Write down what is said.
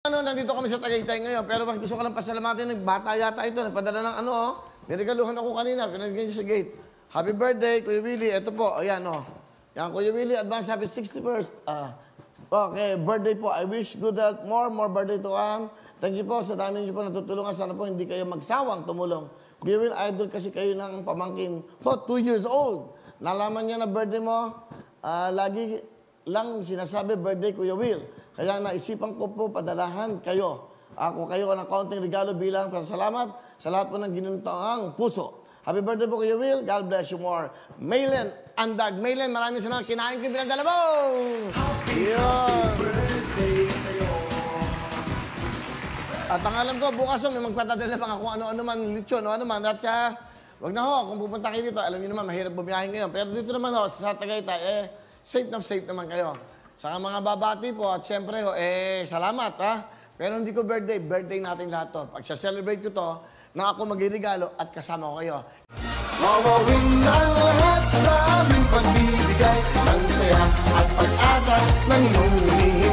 Nandito kami sa Tagaytay ngayon, pero gusto ko lang pasalamatin, nagbata yata ito, nagpadala ng niregaluhan ako kanina, pinagay sa gate. Happy birthday, Kuya Willie. Ito po, ayan Yan, Kuya Willie, advance happy 61st. Okay, birthday po. I wish good health, more birthday to come. Thank you po sa dami niyo po natutulungan. Sana po hindi kayo magsawang tumulong. Kuya Will, idol kasi kayo ng pamangkin. 2 years old. Nalaman niya na birthday mo, lagi lang sinasabi birthday, Kuya Will. Kaya naisipan ko po padalahan kayo. Kung kayo ng kaunting regalo bilang pasalamat sa lahat po ng ginuntaang puso. Happy birthday po, Kuya Will. God bless you more. Maylen Andag. Maylen, maraming salamat. Kinain ko yung pinagdala mo. Happy birthday sa'yo. At ang alam ko, bukas may magpatadala pa kung ano-ano man, lechon o ano man. At wag na ho, kung pupunta kayo dito, alam niyo naman, mahirap bumiyahin ngayon. Pero dito naman sa Tagaytay, safe naman kayo. Sa mga babati po, at syempre, salamat, ha? Pero hindi ko birthday natin lahat to. Pag celebrate ko to, na ako magregalo at kasama ko kayo. Mawawin ang lahat sa aming pagbibigay ng saya at pag-asa ng iyong hinihingi.